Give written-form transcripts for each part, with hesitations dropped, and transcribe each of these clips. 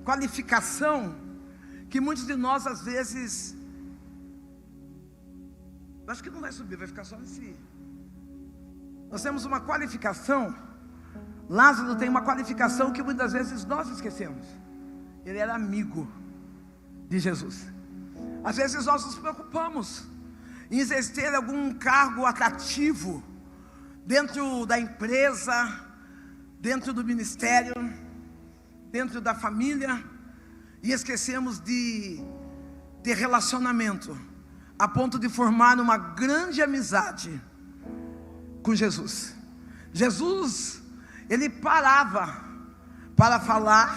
qualificação que muitos de nós às vezes, acho que não vai subir, vai ficar só nesse. Nós temos uma qualificação. Lázaro tem uma qualificação que muitas vezes nós esquecemos. Ele era amigo de Jesus. Às vezes nós nos preocupamos em exercer algum cargo atrativo dentro da empresa, dentro do ministério, dentro da família, e esquecemos de ter relacionamento a ponto de formar uma grande amizade com Jesus. Jesus, ele parava para falar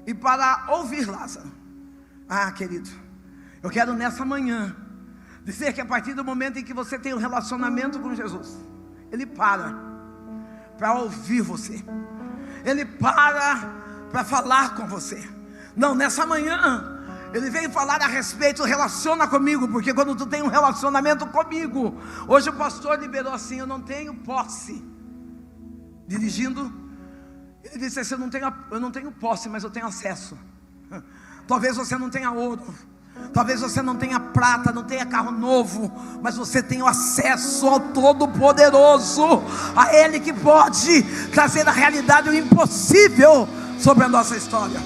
e para ouvir Lázaro. Ah, querido, eu quero nessa manhã dizer que a partir do momento em que você tem um relacionamento com Jesus, ele para ouvir você, ele para falar com você. Não, nessa manhã ele veio falar a respeito, relaciona comigo, porque quando tu tem um relacionamento comigo, hoje o pastor liberou assim, eu não tenho posse. Dirigindo, ele disse assim, eu não tenho posse, mas eu tenho acesso. Talvez você não tenha ouro, talvez você não tenha prata, não tenha carro novo, mas você tem o acesso ao Todo-Poderoso, a Ele que pode trazer a realidade, o impossível sobre a nossa história.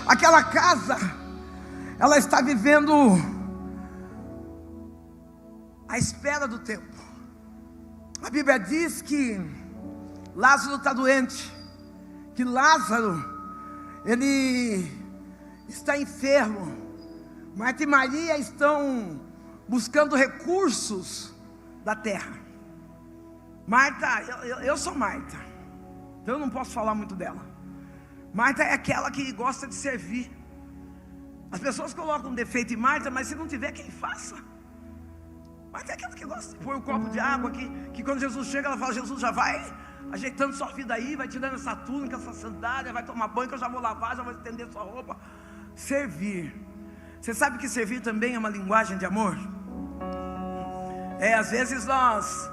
Aquela casa, ela está vivendo à espera do tempo. A Bíblia diz que Lázaro está doente, que Lázaro, ele está enfermo. Marta e Maria estão buscando recursos da terra. Marta, eu sou Marta, então eu não posso falar muito dela. Marta é aquela que gosta de servir. As pessoas colocam um defeito em Marta, mas se não tiver, quem faça? Marta é aquela que gosta de pôr um copo de água, que quando Jesus chega, ela fala, Jesus já vai ajeitando sua vida aí, vai tirando essa túnica, essa sandália, vai tomar banho, que eu já vou lavar, já vou estender sua roupa. Servir. Você sabe que servir também é uma linguagem de amor? Às vezes nós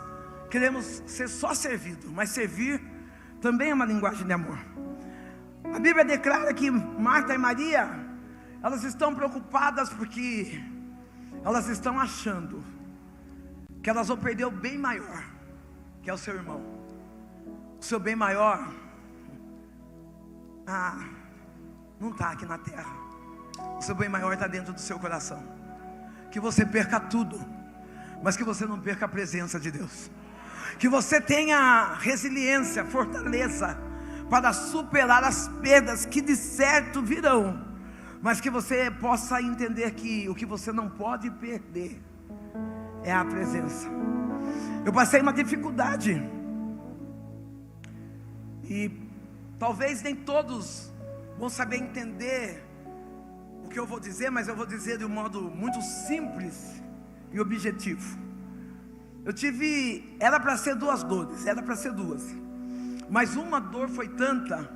queremos ser só servido, mas servir também é uma linguagem de amor. A Bíblia declara que Marta e Maria, elas estão preocupadas porque elas estão achando que elas vão perder o bem maior, que é o seu irmão. O seu bem maior, não está aqui na terra. O seu bem maior está dentro do seu coração. Que você perca tudo, mas que você não perca a presença de Deus. Que você tenha resiliência, fortaleza para superar as perdas que de certo virão, mas que você possa entender que o que você não pode perder é a presença. Eu passei uma dificuldade, e talvez nem todos vão saber entender o que eu vou dizer, mas eu vou dizer de um modo muito simples e objetivo. Era para ser duas dores, mas uma dor foi tanta,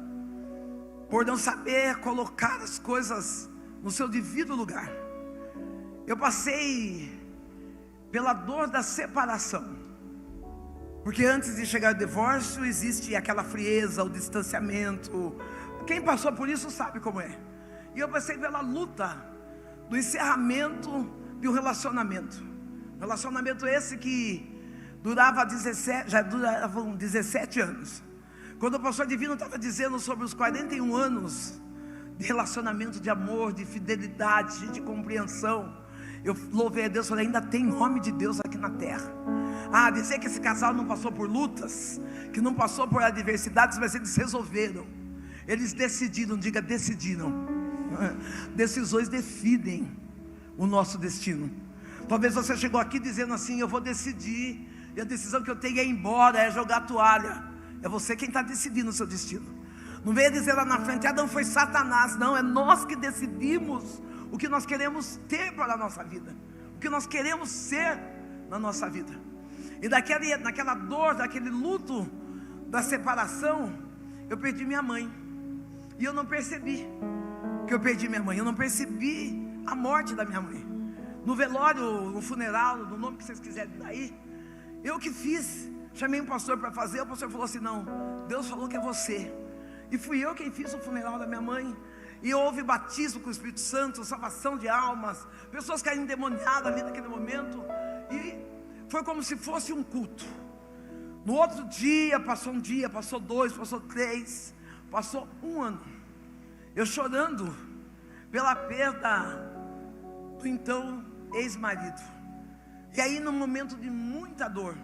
por não saber colocar as coisas no seu devido lugar. Eu passei pela dor da separação, porque antes de chegar ao divórcio existe aquela frieza, o distanciamento. Quem passou por isso sabe como é. E eu passei pela luta do encerramento de um relacionamento esse que já duravam 17 anos. Quando o pastor Divino estava dizendo sobre os 41 anos de relacionamento, de amor, de fidelidade, de compreensão, eu louvei a Deus, falei, ainda tem nome de Deus aqui na terra. Dizer que esse casal não passou por lutas, que não passou por adversidades, mas eles resolveram, eles decidiram, diga decidiram. Decisões definem o nosso destino. Talvez você chegou aqui dizendo assim, eu vou decidir, e a decisão que eu tenho é ir embora, é jogar a toalha. É você quem está decidindo o seu destino. Não venha dizer lá na frente, Adão foi Satanás. Não, é nós que decidimos o que nós queremos ter para a nossa vida, o que nós queremos ser na nossa vida. E naquela dor, daquele luto da separação, eu perdi minha mãe. E eu não percebi que eu perdi minha mãe. Eu não percebi a morte da minha mãe. No velório, no funeral, no nome que vocês quiserem daí, eu que fiz. Chamei um pastor para fazer. O pastor falou assim, não, Deus falou que é você. E fui eu quem fiz o funeral da minha mãe. E houve batismo com o Espírito Santo, salvação de almas, pessoas caíram endemoniadas ali naquele momento. E foi como se fosse um culto. No outro dia, passou 2, passou 3, passou 1 ano. Eu chorando pela perda do então ex-marido. E aí, num momento de muita dor,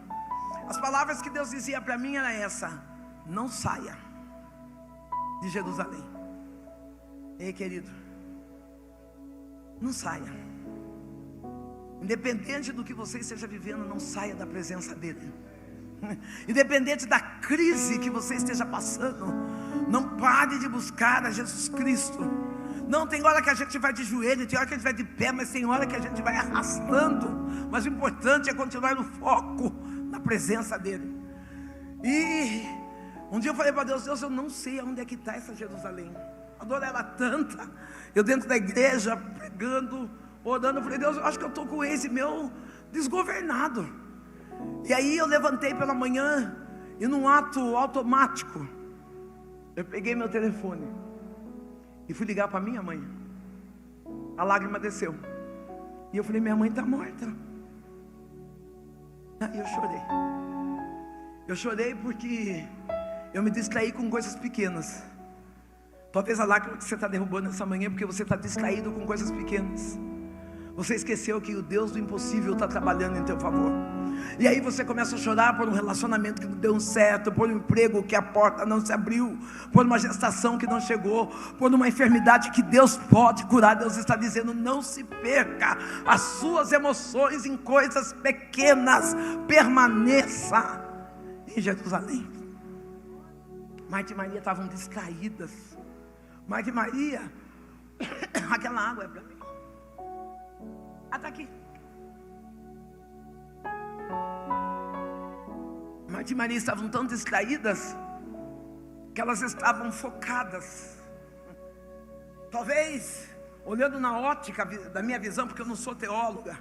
as palavras que Deus dizia para mim era essa: não saia de Jerusalém. Ei, querido, não saia. Independente do que você esteja vivendo, não saia da presença dele. Independente da crise que você esteja passando, não pare de buscar a Jesus Cristo. Não, tem hora que a gente vai de joelho, tem hora que a gente vai de pé, mas tem hora que a gente vai arrastando. Mas o importante é continuar no foco, na presença dele. E um dia eu falei para Deus: Deus, eu não sei onde é que está essa Jerusalém. A dor era tanta. Eu dentro da igreja, pregando, orando, eu falei: Deus, eu acho que eu estou com o ex meu desgovernado. E aí eu levantei pela manhã, e num ato automático, eu peguei meu telefone e fui ligar para minha mãe. A lágrima desceu. E eu falei: minha mãe está morta. E eu chorei. Eu chorei porque eu me distraí com coisas pequenas. Talvez a lágrima que você está derrubando essa manhã é porque você está distraído com coisas pequenas. Você esqueceu que o Deus do impossível está trabalhando em teu favor. E aí você começa a chorar por um relacionamento que não deu certo, por um emprego que a porta não se abriu, por uma gestação que não chegou, por uma enfermidade que Deus pode curar. Deus está dizendo: não se perca as suas emoções em coisas pequenas, permaneça em Jerusalém. Marta e Maria estavam distraídas. Marta e Maria, aquela água é para mim. Ah, está aqui. Marta e Maria estavam tão distraídas que elas estavam focadas. Talvez, olhando na ótica da minha visão, porque eu não sou teóloga,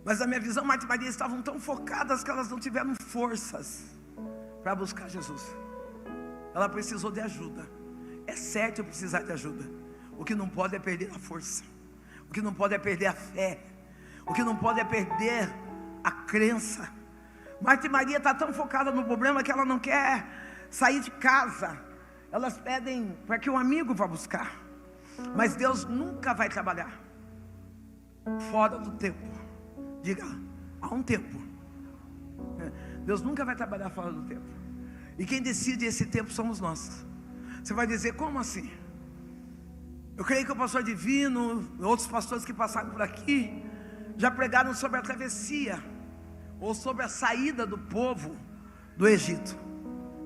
mas a minha visão, Marta e Maria estavam tão focadas que elas não tiveram forças para buscar Jesus. Ela precisou de ajuda. É certo eu precisar de ajuda. O que não pode é perder a força. O que não pode é perder a fé. O que não pode é perder a crença. Marta e Maria está tão focada no problema que ela não quer sair de casa. Elas pedem para que um amigo vá buscar. Mas Deus nunca vai trabalhar fora do tempo. Diga, há um tempo. Deus nunca vai trabalhar fora do tempo. E quem decide esse tempo somos nós. Você vai dizer: como assim? Eu creio que o pastor Divino, outros pastores que passaram por aqui, já pregaram sobre a travessia, ou sobre a saída do povo do Egito.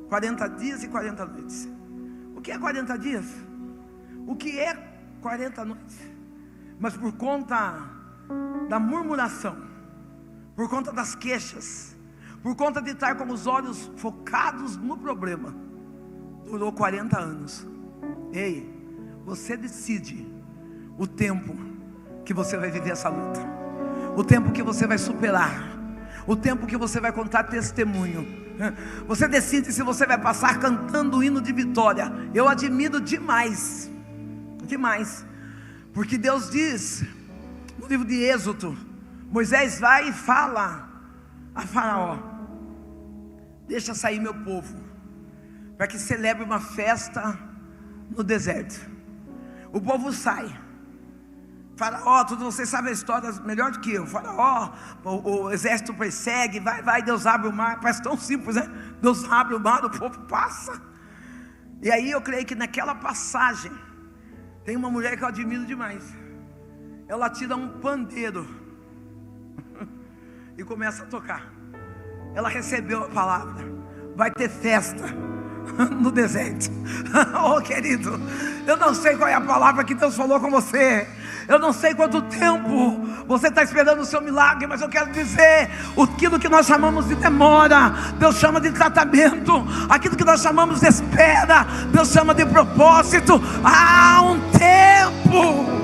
40 dias e 40 noites. O que é 40 dias? O que é 40 noites? Mas por conta da murmuração, por conta das queixas, por conta de estar com os olhos focados no problema, durou 40 anos. Ei, você decide o tempo que você vai viver essa luta, o tempo que você vai superar, o tempo que você vai contar testemunho. Você decide se você vai passar cantando o hino de vitória. Eu admiro demais, demais, porque Deus diz no livro de Êxodo: Moisés vai e fala a Faraó: deixa sair meu povo, para que celebre uma festa no deserto. O povo sai. Faraó, todos vocês sabem a história melhor do que eu. Faraó, o exército persegue, vai, Deus abre o mar. Parece tão simples, né? Deus abre o mar, o povo passa. E aí eu creio que naquela passagem tem uma mulher que eu admiro demais. Ela tira um pandeiro e começa a tocar. Ela recebeu a palavra: vai ter festa no deserto. Oh, querido, eu não sei qual é a palavra que Deus falou com você. Eu não sei quanto tempo você está esperando o seu milagre, mas eu quero dizer: aquilo que nós chamamos de demora, Deus chama de tratamento. Aquilo que nós chamamos de espera, Deus chama de propósito. Há um tempo.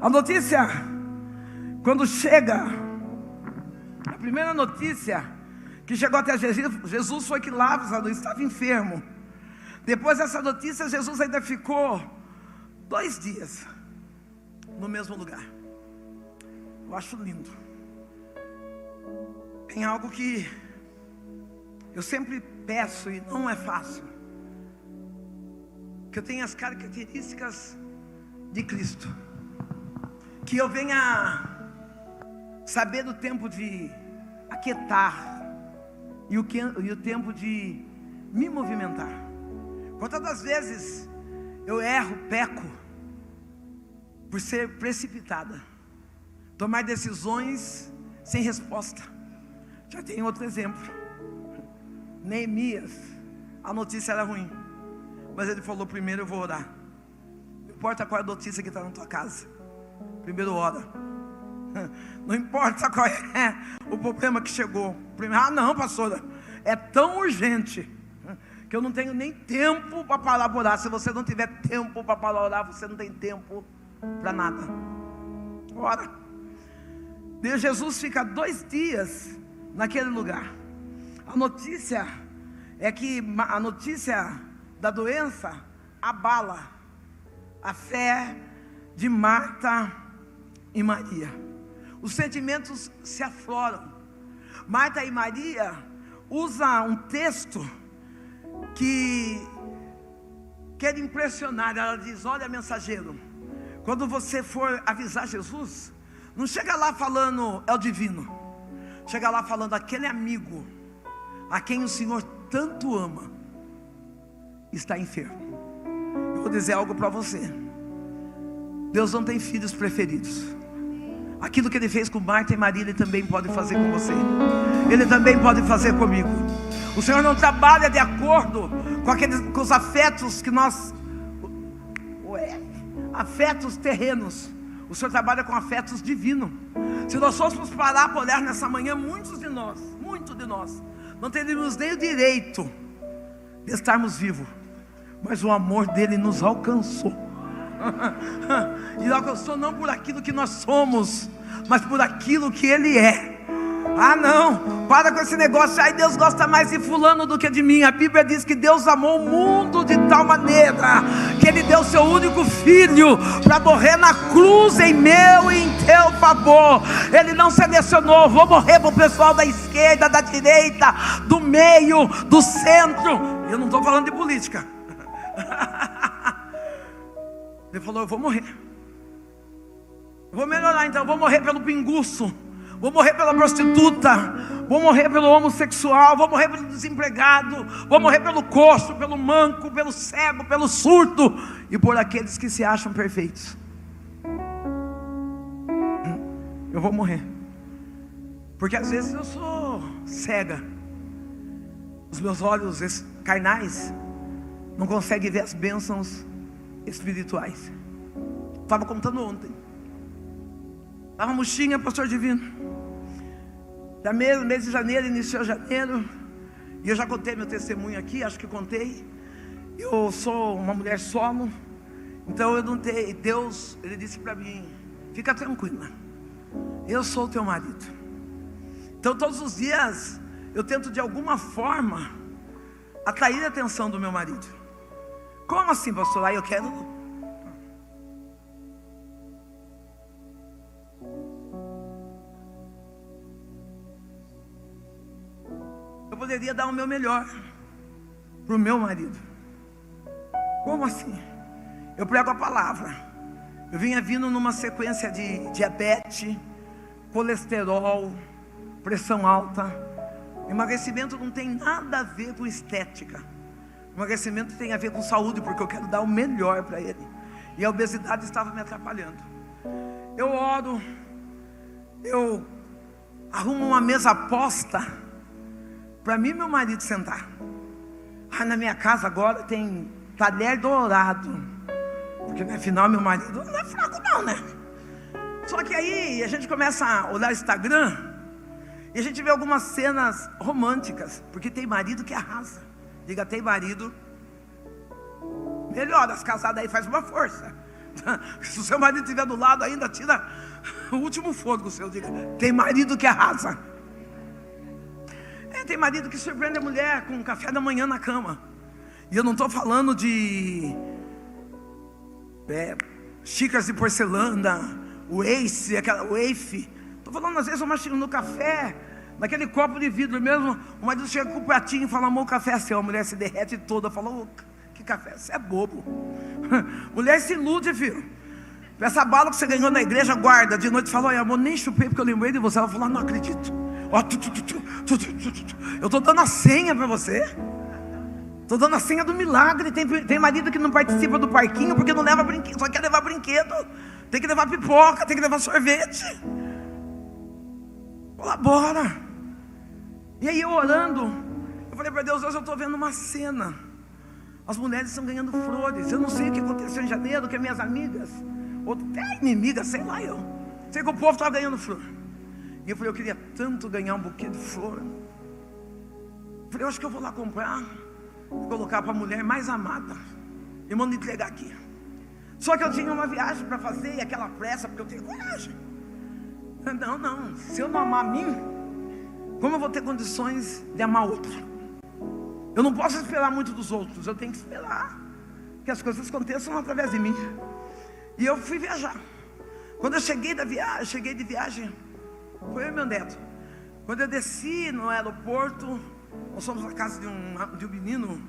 A notícia, quando chega, a primeira notícia que chegou até Jesus foi que Lázaro estava enfermo. Depois dessa notícia, Jesus ainda ficou 2 dias no mesmo lugar. Eu acho lindo. Tem algo que eu sempre peço e não é fácil, que eu tenha as características de Cristo, que eu venha saber do tempo de aquietar e o tempo de me movimentar. Quantas das vezes eu erro, peco por ser precipitada, tomar decisões sem resposta. Já tem outro exemplo. Neemias, a notícia era ruim, mas ele falou: primeiro eu vou orar. Não importa qual é a notícia que está na tua casa, primeiro ora. Não importa qual é o problema que chegou. Ah não, pastora, é tão urgente que eu não tenho nem tempo para parar para orar. Se você não tiver tempo para parar para orar, você não tem tempo para nada. Ora. Deus, Jesus fica 2 dias naquele lugar. A notícia é que a notícia da doença abala a fé de Marta e Maria. Os sentimentos se afloram. Marta e Maria usam um texto que quer impressionar. Ela diz: olha, mensageiro, quando você for avisar Jesus, não chega lá falando é o divino, chega lá falando aquele amigo a quem o Senhor tanto ama está enfermo. Eu vou dizer algo para você: Deus não tem filhos preferidos. Aquilo que Ele fez com Marta e Maria, Ele também pode fazer com você. Ele também pode fazer comigo. O Senhor não trabalha de acordo com os afetos que nós... afetos terrenos. O Senhor trabalha com afetos divinos. Se nós fôssemos parar para olhar nessa manhã, muitos de nós, não teríamos nem o direito de estarmos vivos, mas o amor dele nos alcançou. E alcançou não por aquilo que nós somos, mas por aquilo que Ele é. Ah não, para com esse negócio. Ai, Deus gosta mais de fulano do que de mim. A Bíblia diz que Deus amou o mundo de tal maneira que Ele deu seu único filho para morrer na cruz em meu e em teu favor. Ele não selecionou: vou morrer para o pessoal da esquerda, da direita, do meio, do centro. Eu não estou falando de política. Ele falou: eu vou morrer. Eu vou melhorar então. Eu vou morrer pelo pinguço, vou morrer pela prostituta, vou morrer pelo homossexual, vou morrer pelo desempregado, vou morrer pelo coxo, pelo manco, pelo cego, pelo surdo e por aqueles que se acham perfeitos. Eu vou morrer, porque às vezes eu sou cega. Os meus olhos carnais não conseguem ver as bênçãos espirituais. Estava contando ontem. Estava murchinha, pastor Divino. Mês de janeiro, iniciou janeiro. E eu já contei meu testemunho aqui, acho que contei. Eu sou uma mulher solo. Então eu não tenho. Deus, Ele disse para mim: fica tranquila, eu sou o teu marido. Então todos os dias eu tento de alguma forma atrair a atenção do meu marido. Como assim, pastor? Aí eu quero... eu poderia dar o meu melhor para o meu marido. Como assim? Eu prego a palavra. Eu vinha vindo numa sequência de diabetes, colesterol, pressão alta. Emagrecimento não tem nada a ver com estética. Emagrecimento tem a ver com saúde, porque eu quero dar o melhor para ele. E a obesidade estava me atrapalhando. Eu oro, eu arrumo uma mesa posta para mim e meu marido sentar. Na minha casa agora tem talher dourado, porque afinal meu marido não é fraco não, né? Só que aí a gente começa a olhar o Instagram e a gente vê algumas cenas românticas, porque tem marido que arrasa. Diga, tem marido. Melhor, as casadas aí faz uma força. Se o seu marido estiver do lado ainda, tira o último fôlego seu. Diga, tem marido que arrasa. tem marido que surpreende a mulher com um café da manhã na cama. E eu não estou falando de xícaras de porcelana, wafe. Estou falando às vezes no café, naquele copo de vidro mesmo. O marido chega com o pratinho e fala: amor, o café é seu. A mulher se derrete toda, fala: oh, que café, você é bobo. Mulher se ilude, filho. Essa bala que você ganhou na igreja, guarda. De noite fala: olha, amor, nem chupei porque eu lembrei de você. Ela fala: não acredito. Eu estou dando a senha para você. Estou dando a senha do milagre. Tem marido que não participa do parquinho porque não leva brinquedo, só quer levar brinquedo. Tem que levar pipoca, tem que levar sorvete. Colabora. E aí eu orando, eu falei para Deus: hoje eu estou vendo uma cena. As mulheres estão ganhando flores. Eu não sei o que aconteceu em janeiro, que as minhas amigas, ou até inimigas, sei lá eu. Sei que o povo estava ganhando flor. E eu falei: eu queria tanto ganhar um buquê de flor. Eu falei: eu acho que eu vou lá comprar e colocar para a mulher mais amada e mando entregar aqui. Só que eu tinha uma viagem para fazer e aquela pressa, porque eu tenho coragem. Não, se eu não amar a mim, como eu vou ter condições de amar outro? Eu não posso esperar muito dos outros, eu tenho que esperar que as coisas aconteçam através de mim. E eu fui viajar. Quando eu cheguei de viagem, foi eu e meu neto. Quando eu desci no aeroporto, nós fomos na casa de um menino.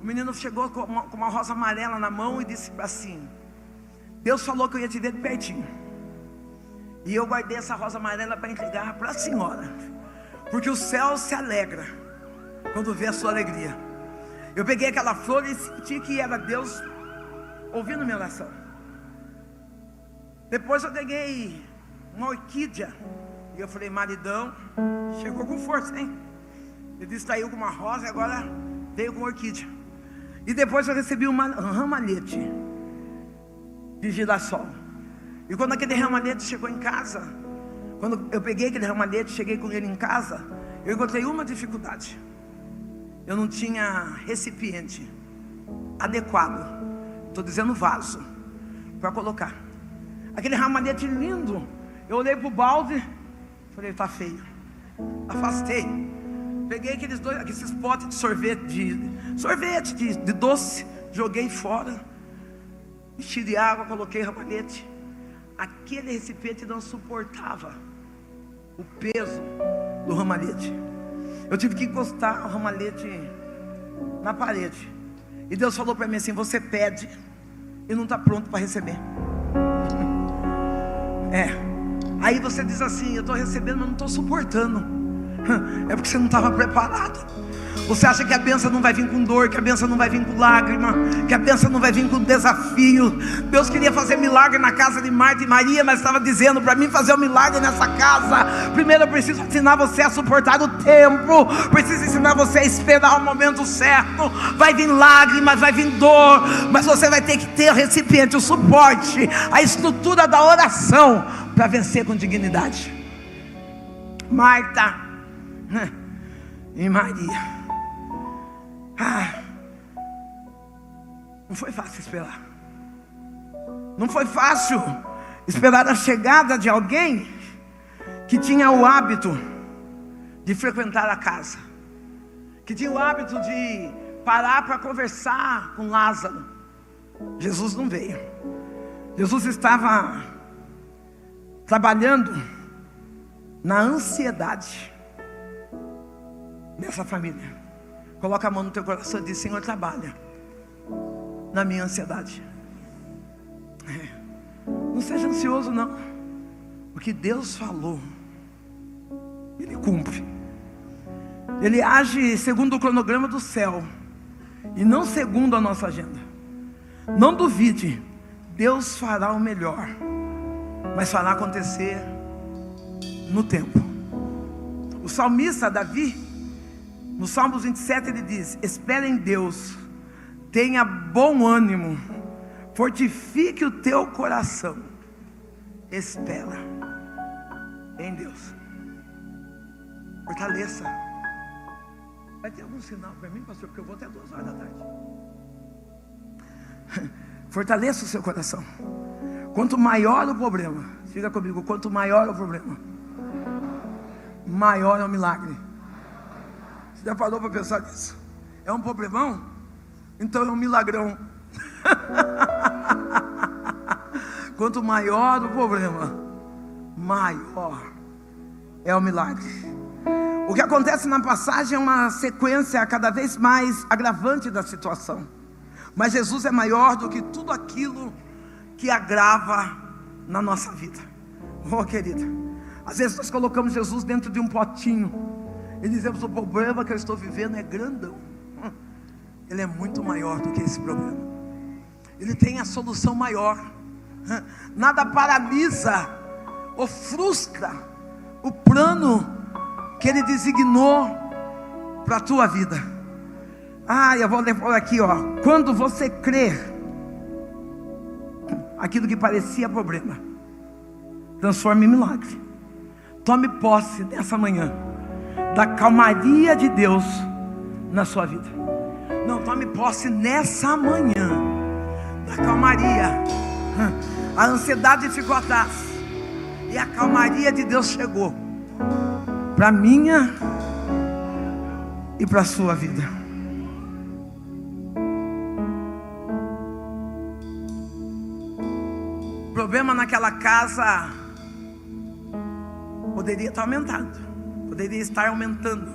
O menino chegou com uma rosa amarela na mão e disse assim: Deus falou que eu ia te ver de pertinho. E eu guardei essa rosa amarela para entregar para a senhora, porque o céu se alegra quando vê a sua alegria. Eu peguei aquela flor e senti que era Deus ouvindo minha oração. Depois eu peguei uma orquídea e eu falei: maridão, chegou com força, hein? Ele distraiu com uma rosa e agora veio com orquídea. E depois eu recebi um ramalhete de girassol. E quando aquele ramalhete chegou em casa, quando eu peguei aquele ramalhete, cheguei com ele em casa, eu encontrei uma dificuldade: eu não tinha recipiente adequado, estou dizendo vaso, para colocar aquele ramalhete lindo. Eu olhei para o balde, falei: está feio. Afastei, peguei aqueles potes de sorvete de doce, joguei fora, enchi de água, coloquei ramalhete. Aquele recipiente não suportava o peso do ramalhete. Eu tive que encostar o ramalhete na parede. E Deus falou para mim assim: você pede e não está pronto para receber. Aí você diz assim: eu estou recebendo, mas não estou suportando. É porque você não estava preparado. Você acha que a bênção não vai vir com dor, que a bênção não vai vir com lágrima, que a bênção não vai vir com desafio. Deus queria fazer milagre na casa de Marta e Maria, mas estava dizendo: para mim fazer um milagre nessa casa, primeiro eu preciso ensinar você a suportar o tempo, preciso ensinar você a esperar o momento certo. Vai vir lágrimas, vai vir dor, mas você vai ter que ter o recipiente, o suporte, a estrutura da oração para vencer com dignidade. Marta e Maria, não foi fácil esperar. Não foi fácil esperar a chegada de alguém que tinha o hábito de frequentar a casa, que tinha o hábito de parar para conversar com Lázaro. Jesus não veio. Jesus estava trabalhando na ansiedade dessa família. Coloca a mão no teu coração e diz: Senhor, trabalha na minha ansiedade. Não seja ansioso não. O que Deus falou, Ele cumpre. Ele age segundo o cronograma do céu e não segundo a nossa agenda. Não duvide, Deus fará o melhor, mas fará acontecer no tempo. O salmista Davi, no Salmos 27, ele diz: espera em Deus, tenha bom ânimo, fortifique o teu coração, espera em Deus. Fortaleça. Vai ter algum sinal para mim, pastor? Porque eu vou até 2 horas da tarde. Fortaleça o seu coração. Quanto maior o problema, diga comigo, quanto maior o problema, maior é o milagre. Já parou para pensar nisso? É um problemão? Então é um milagrão. Quanto maior o problema, maior é o milagre. O que acontece na passagem é uma sequência cada vez mais agravante da situação. Mas Jesus é maior do que tudo aquilo que agrava na nossa vida. Oh, querida, às vezes nós colocamos Jesus dentro de um potinho e dizemos: o problema que eu estou vivendo é grandão. Ele é muito maior do que esse problema. Ele tem a solução maior. Nada paralisa ou frustra o plano que Ele designou para a tua vida. Eu vou ler por aqui, ó. Quando você crer, aquilo que parecia problema transforma em milagre. Tome posse nessa manhã da calmaria de Deus na sua vida. Não, tome posse nessa manhã da calmaria. A ansiedade ficou atrás e a calmaria de Deus chegou para minha e para a sua vida. O problema naquela casa poderia estar aumentando, poderia estar aumentando,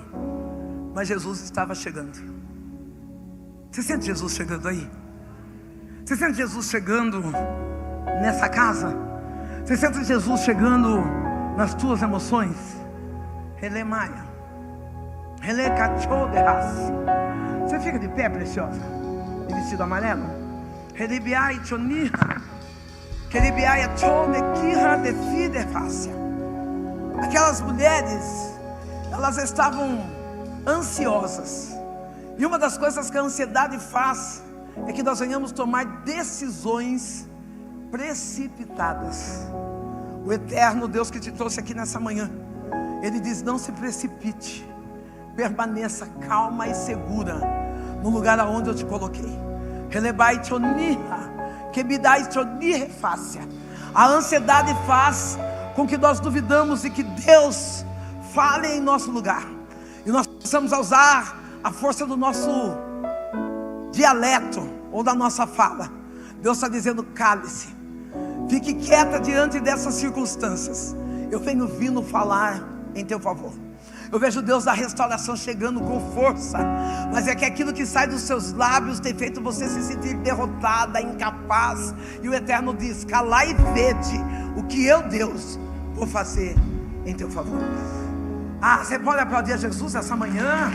mas Jesus estava chegando. Você sente Jesus chegando aí? Você sente Jesus chegando nessa casa? Você sente Jesus chegando nas tuas emoções? Relemaia, relecachou de raça. Você fica de pé, preciosa, de vestido amarelo. Relibiai choniha, queribiai chonequiha de fide fácia. Aquelas mulheres, elas estavam ansiosas. E uma das coisas que a ansiedade faz é que nós venhamos tomar decisões precipitadas. O eterno Deus que te trouxe aqui nessa manhã, Ele diz: não se precipite, permaneça calma e segura no lugar aonde eu te coloquei. A ansiedade faz com que nós duvidamos e que Deus fale em nosso lugar, e nós precisamos usar a força do nosso dialeto ou da nossa fala. Deus está dizendo: cale-se, fique quieta diante dessas circunstâncias. Eu venho vindo falar em teu favor. Eu vejo Deus da restauração chegando com força, mas é que aquilo que sai dos seus lábios tem feito você se sentir derrotada, incapaz. E o Eterno diz: calai e vede o que eu, Deus, vou fazer em teu favor. Você pode aplaudir a Jesus essa manhã.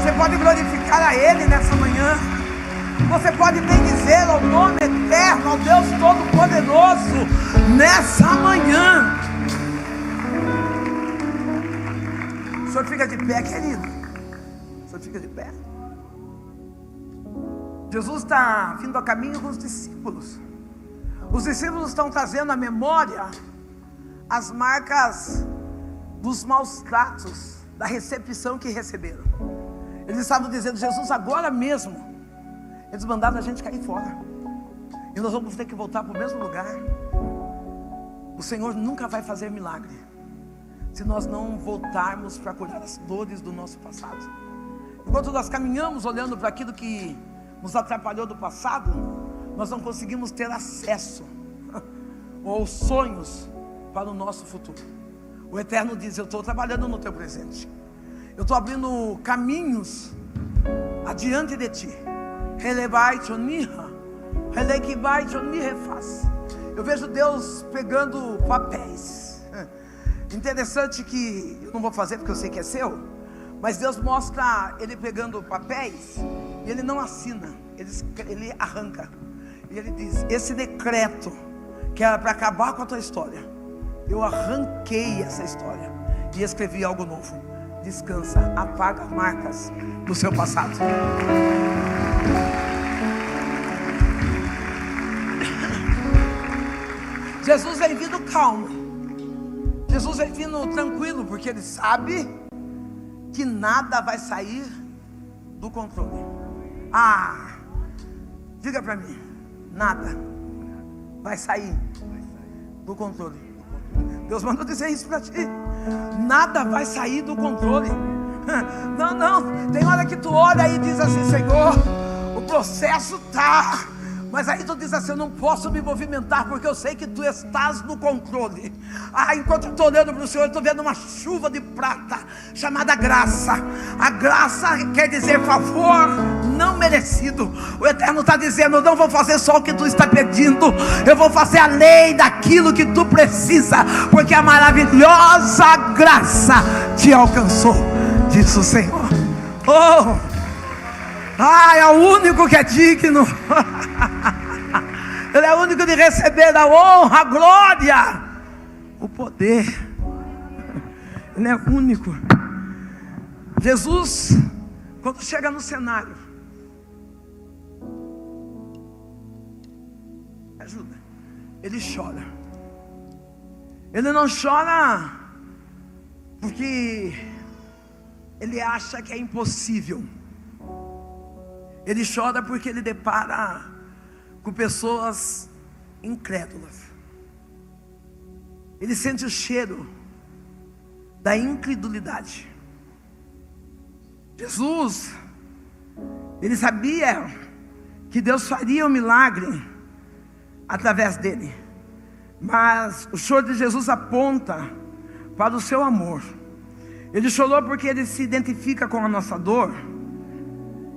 Você pode glorificar a Ele nessa manhã. Você pode bendizer ao nome eterno, ao Deus Todo-Poderoso nessa manhã. O senhor fica de pé, querido. O senhor fica de pé. Jesus está vindo a caminho com os discípulos. Os discípulos estão trazendo à memória as marcas dos maus tratos, da recepção que receberam. Eles estavam dizendo: Jesus, agora mesmo eles mandaram a gente cair fora, e nós vamos ter que voltar para o mesmo lugar. O Senhor nunca vai fazer milagre se nós não voltarmos para curar as dores do nosso passado. Enquanto nós caminhamos olhando para aquilo que nos atrapalhou do passado, nós não conseguimos ter acesso ou sonhos para o nosso futuro. O Eterno diz: eu estou trabalhando no teu presente, eu estou abrindo caminhos adiante de ti. Eu vejo Deus pegando papéis. Interessante que eu não vou fazer porque eu sei que é seu, mas Deus mostra Ele pegando papéis e Ele não assina, Ele arranca. E Ele diz: esse decreto que era para acabar com a tua história, eu arranquei essa história e escrevi algo novo. Descansa, apaga marcas do seu passado. Jesus vem vindo calmo, Jesus vem vindo tranquilo, porque Ele sabe que nada vai sair do controle. Diga para mim: nada vai sair do controle. Deus mandou dizer isso para ti: nada vai sair do controle. Não, não. Tem hora que tu olha e diz assim: Senhor, o processo tá. Mas aí tu diz assim: eu não posso me movimentar, porque eu sei que tu estás no controle. Enquanto eu estou olhando para o Senhor, eu estou vendo uma chuva de prata, chamada graça. A graça quer dizer favor não merecido. O Eterno está dizendo: eu não vou fazer só o que tu está pedindo, eu vou fazer além daquilo que tu precisa, porque a maravilhosa graça te alcançou, diz o Senhor. É o único que é digno. Ele é o único de receber a honra, a glória, o poder. Ele é único. Jesus, quando chega no cenário, ajuda, ele chora. Ele não chora porque ele acha que é impossível. Ele chora porque ele depara com pessoas incrédulas. Ele sente o cheiro da incredulidade. Jesus, ele sabia que Deus faria um milagre através dele, mas o choro de Jesus aponta para o seu amor. Ele chorou porque ele se identifica com a nossa dor,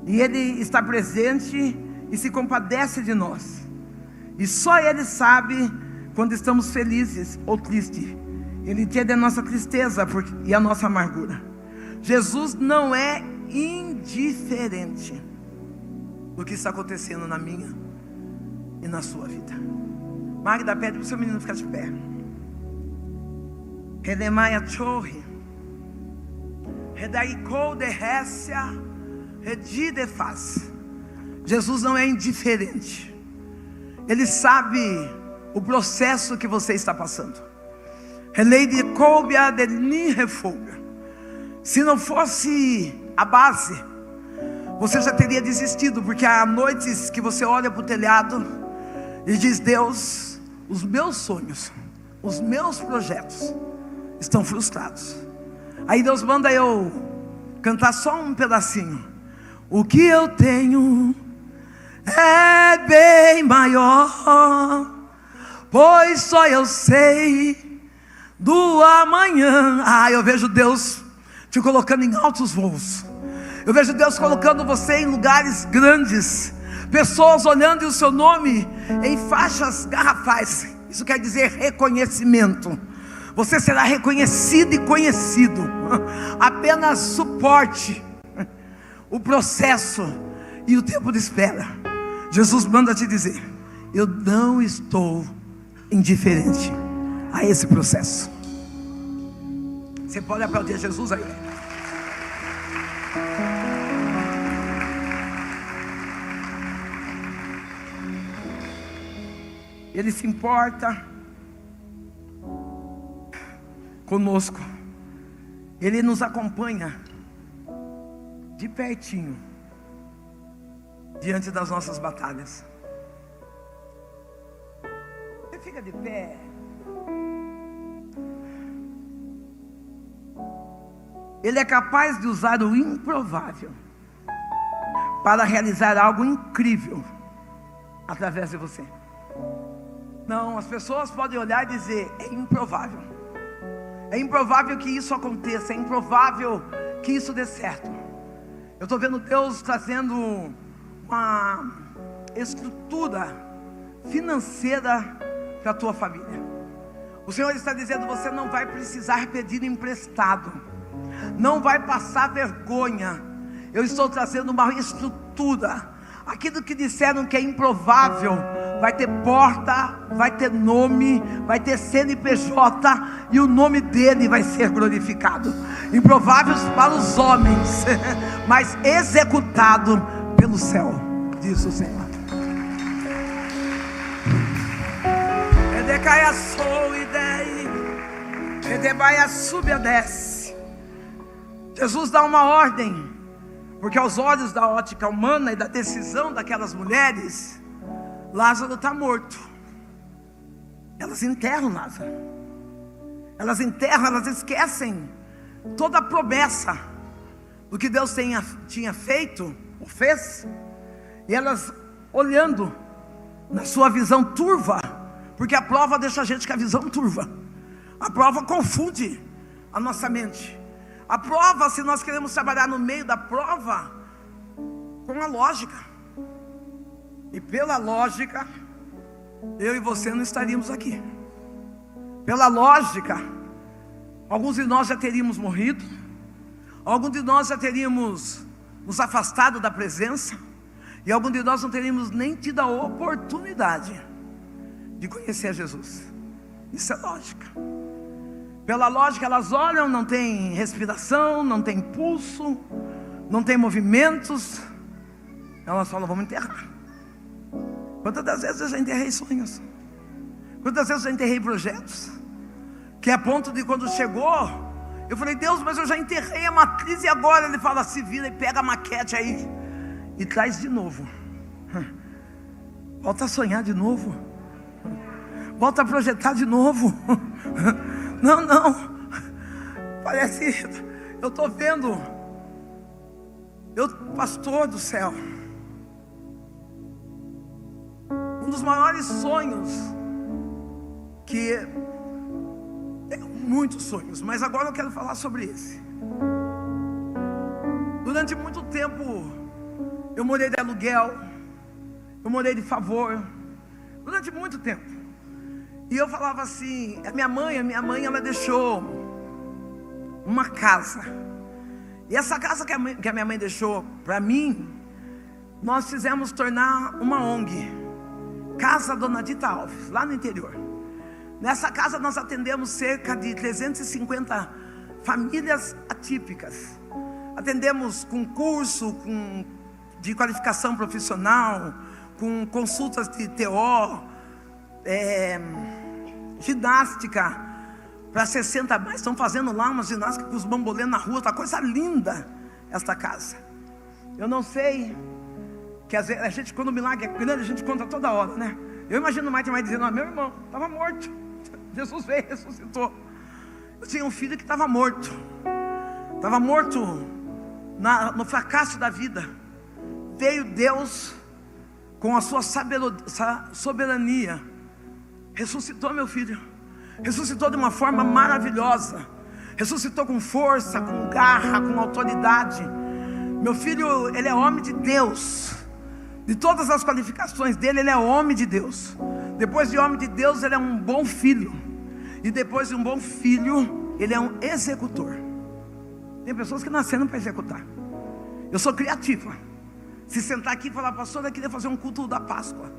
e ele está presente e se compadece de nós. E só ele sabe quando estamos felizes ou tristes. Ele entende a nossa tristeza e a nossa amargura. Jesus não é indiferente do que está acontecendo na minha e na sua vida. Magda, pede para o seu menino ficar de pé. Redemaia chorre, redaicou de récia, redide faz. Jesus não é indiferente. Ele sabe o processo que você está passando. Se não fosse a base, você já teria desistido, porque há noites que você olha para o telhado e diz: Deus, os meus sonhos, os meus projetos estão frustrados. Aí Deus manda eu cantar só um pedacinho. O que eu tenho é bem maior, pois só eu sei do amanhã. Eu vejo Deus te colocando em altos voos. Eu vejo Deus colocando você em lugares grandes, pessoas olhando o seu nome em faixas garrafais. Isso quer dizer reconhecimento. Você será reconhecido e conhecido. Apenas suporte o processo e o tempo de espera. Jesus manda te dizer: eu não estou indiferente a esse processo. Você pode aplaudir Jesus aí. Ele se importa conosco. Ele nos acompanha de pertinho diante das nossas batalhas. Você fica de pé. Ele é capaz de usar o improvável para realizar algo incrível através de você. Não, as pessoas podem olhar e dizer: é improvável. É improvável que isso aconteça, é improvável que isso dê certo. Eu estou vendo Deus trazendo uma estrutura financeira para a tua família. O Senhor está dizendo: você não vai precisar pedir emprestado, não vai passar vergonha. Eu estou trazendo uma estrutura. Aquilo que disseram que é improvável vai ter porta, vai ter nome, vai ter CNPJ, e o nome dele vai ser glorificado. Improváveis para os homens, mas executado pelo céu, diz o Senhor. Edecaia sou idei, Edebaia sube a desce. Jesus dá uma ordem, porque aos olhos da ótica humana e da decisão daquelas mulheres, Lázaro está morto. Elas enterram Lázaro. Elas enterram, elas esquecem toda a promessa do que Deus tinha feito, ou fez, e elas olhando na sua visão turva, porque a prova deixa a gente com a visão turva, a prova confunde a nossa mente. A prova, se nós queremos trabalhar no meio da prova, com a lógica, e pela lógica, eu e você não estaríamos aqui. Pela lógica, alguns de nós já teríamos morrido, alguns de nós já teríamos nos afastado da presença, e alguns de nós não teríamos nem tido a oportunidade de conhecer Jesus. Isso é lógica. Pela lógica, elas olham, não tem respiração, não tem pulso, não tem movimentos, elas falam: vamos enterrar. Quantas das vezes eu já enterrei sonhos? Quantas vezes eu já enterrei projetos? Que é a ponto de, quando chegou, eu falei: Deus, mas eu já enterrei a matriz, e agora? Ele fala: se vira e pega a maquete aí e traz de novo. Volta a sonhar de novo. Volta a projetar de novo. Não. Parece, eu estou vendo, pastor do céu, um dos maiores sonhos, que tenho muitos sonhos, mas agora eu quero falar sobre esse. Durante muito tempo eu morei de aluguel, eu morei de favor, durante muito tempo. E eu falava assim, a minha mãe ela deixou uma casa. E essa casa que a minha mãe deixou para mim, nós fizemos tornar uma ONG, Casa Dona Dita Alves, lá no interior. Nessa casa nós atendemos cerca de 350 famílias atípicas. Atendemos com curso, de qualificação profissional, com consultas de TO, ginástica para 60 mais. Estão fazendo lá uma ginástica com os bambolê na rua. Tá coisa linda esta casa. Eu não sei, que às vezes a gente, quando o milagre é grande, a gente conta toda hora, né? Eu imagino o Mike dizendo: meu irmão estava morto, Jesus veio e ressuscitou. Eu tinha um filho que estava morto no fracasso da vida. Veio Deus com a sua soberania, ressuscitou meu filho, ressuscitou de uma forma maravilhosa, ressuscitou com força, com garra, com autoridade. Meu filho, ele é homem de Deus, de todas as qualificações dele, ele é homem de Deus. Depois de homem de Deus, ele é um bom filho, e depois de um bom filho, ele é um executor. Tem pessoas que nasceram para executar. Eu sou criativa. Se sentar aqui e falar: pastor, eu queria fazer um culto da Páscoa,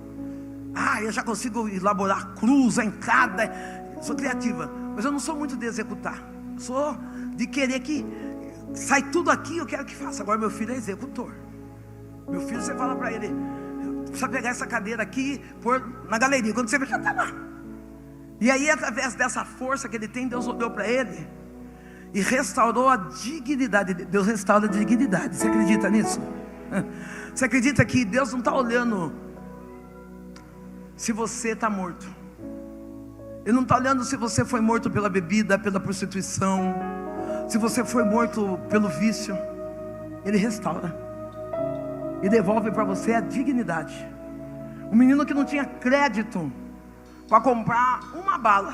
eu já consigo elaborar cruz, a entrada. Sou criativa, mas eu não sou muito de executar. Sou de querer que sai tudo aqui, eu quero que faça. Agora meu filho é executor. Meu filho, você fala para ele: precisa pegar essa cadeira aqui, pôr na galeria. Quando você vê, já está lá. E aí, através dessa força que ele tem, Deus olhou para ele e restaurou a dignidade. Deus restaura a dignidade. Você acredita nisso? Você acredita que Deus não está olhando se você está morto? Ele não está olhando se você foi morto pela bebida, pela prostituição, se você foi morto pelo vício. Ele restaura e devolve para você a dignidade. Um menino que não tinha crédito para comprar uma bala,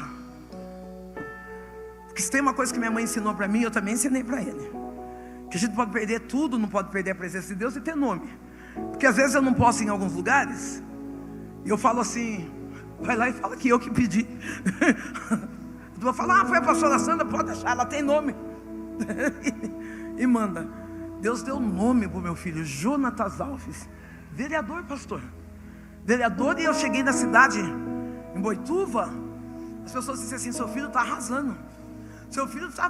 porque se tem uma coisa que minha mãe ensinou para mim, eu também ensinei para ele: que a gente pode perder tudo, não pode perder a presença de Deus e ter nome. Porque às vezes eu não posso ir em alguns lugares, e eu falo assim: vai lá e fala que eu que pedi. Tu vai falar: foi a pastora Sandra, pode deixar, ela tem nome. E manda. Deus deu nome para o meu filho, Jonatas Alves, vereador, pastor, vereador. E eu cheguei na cidade, em Boituva, as pessoas disseram assim: seu filho está arrasando, seu filho está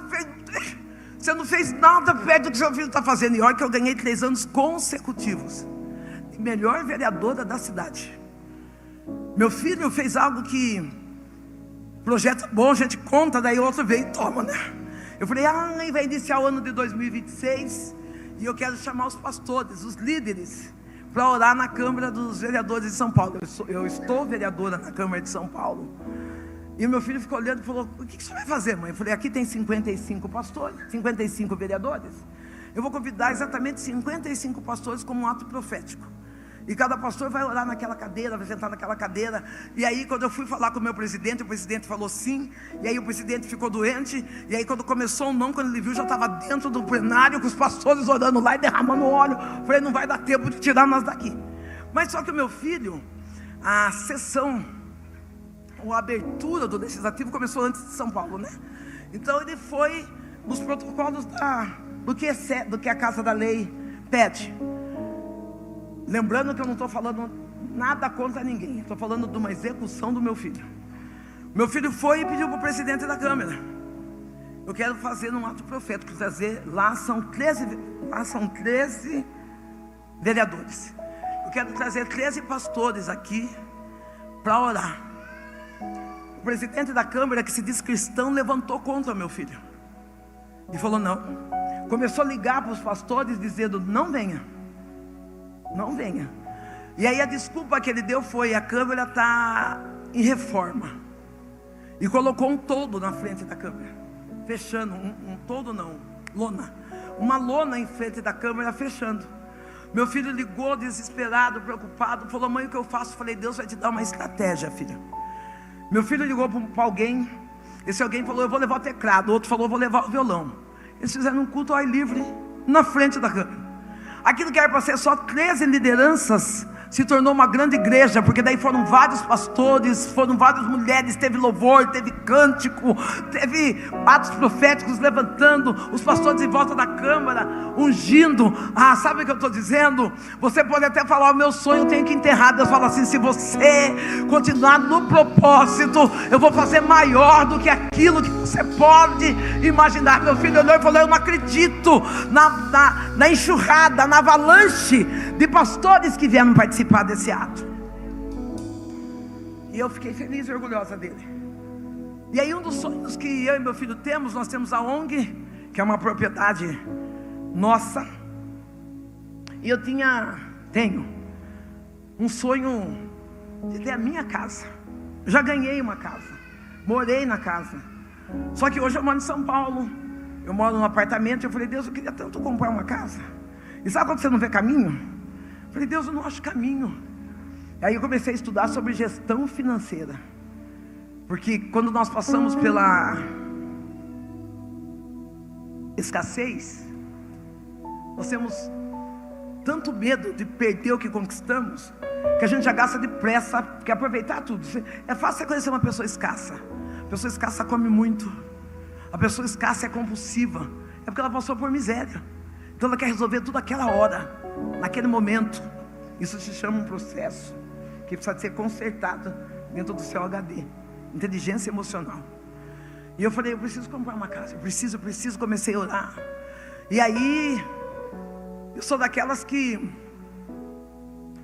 você não fez nada perto do que seu filho está fazendo. E olha que eu ganhei 3 anos consecutivos de melhor vereadora da cidade. Meu filho fez algo que, projeto bom, a gente conta, daí outro veio e toma, né? Eu falei: vai iniciar o ano de 2026, e eu quero chamar os pastores, os líderes, para orar na Câmara dos Vereadores de São Paulo. Eu estou vereadora na Câmara de São Paulo. E o meu filho ficou olhando e falou: o que você vai fazer, mãe? Eu falei: aqui tem 55 pastores, 55 vereadores. eu vou convidar exatamente 55 pastores como um ato profético. E cada pastor vai orar naquela cadeira, vai sentar naquela cadeira. E aí quando eu fui falar com o presidente falou sim. E aí o presidente ficou doente. E aí quando começou o não, quando ele viu, já estava dentro do plenário, com os pastores orando lá e derramando óleo. Falei, não vai dar tempo de tirar nós daqui. Mas só que o meu filho, a sessão, ou a abertura do legislativo começou antes de São Paulo, né? Então ele foi nos protocolos do que a Casa da Lei pede. Lembrando que eu não estou falando nada contra ninguém, estou falando de uma execução do meu filho. Meu filho foi e pediu para o presidente da Câmara: eu quero fazer um ato profético, trazer, lá são 13 vereadores. Eu quero trazer 13 pastores aqui para orar. O presidente da Câmara, que se diz cristão, levantou contra meu filho e falou não. Começou a ligar para os pastores dizendo: não venha. Não venha. E aí a desculpa que ele deu foi: a Câmara está em reforma. E colocou um toldo na frente da Câmara, fechando, um toldo não, lona. Uma lona em frente da Câmara, fechando. Meu filho ligou desesperado, preocupado, falou: mãe, o que eu faço? Falei: Deus vai te dar uma estratégia, filha. Meu filho ligou para alguém. Esse alguém falou: eu vou levar o teclado. O outro falou: eu vou levar o violão. Eles fizeram um culto ao ar livre na frente da Câmara. Aquilo que era para ser só 13 lideranças se tornou uma grande igreja, porque daí foram vários pastores, foram várias mulheres, teve louvor, teve cântico, teve atos proféticos levantando, os pastores em volta da Câmara, ungindo. Sabe o que eu estou dizendo? Você pode até falar: o meu sonho eu tenho que enterrar. Deus fala assim: se você continuar no propósito, eu vou fazer maior do que aquilo que você pode imaginar. Meu filho olhou e falou: eu não acredito na enxurrada, na avalanche de pastores que vieram participar desse ato. E eu fiquei feliz e orgulhosa dele. E aí um dos sonhos que eu e meu filho temos, nós temos a ONG, que é uma propriedade nossa. E eu tenho um sonho de ter a minha casa. Eu já ganhei uma casa, morei na casa. Só que hoje eu moro em São Paulo, eu moro num apartamento. Eu falei: Deus, eu queria tanto comprar uma casa. E sabe quando você não vê caminho? Eu falei: Deus, eu não acho caminho. Aí eu comecei a estudar sobre gestão financeira. Porque quando nós passamos pela escassez, nós temos tanto medo de perder o que conquistamos, que a gente já gasta depressa, quer aproveitar tudo. É fácil você conhecer uma pessoa escassa. A pessoa escassa come muito. A pessoa escassa é compulsiva. É porque ela passou por miséria. Então ela quer resolver tudo naquela hora, naquele momento. Isso se chama um processo que precisa ser consertado dentro do seu HD, inteligência emocional. E eu falei: eu preciso comprar uma casa, eu preciso. Comecei a orar. E aí eu sou daquelas que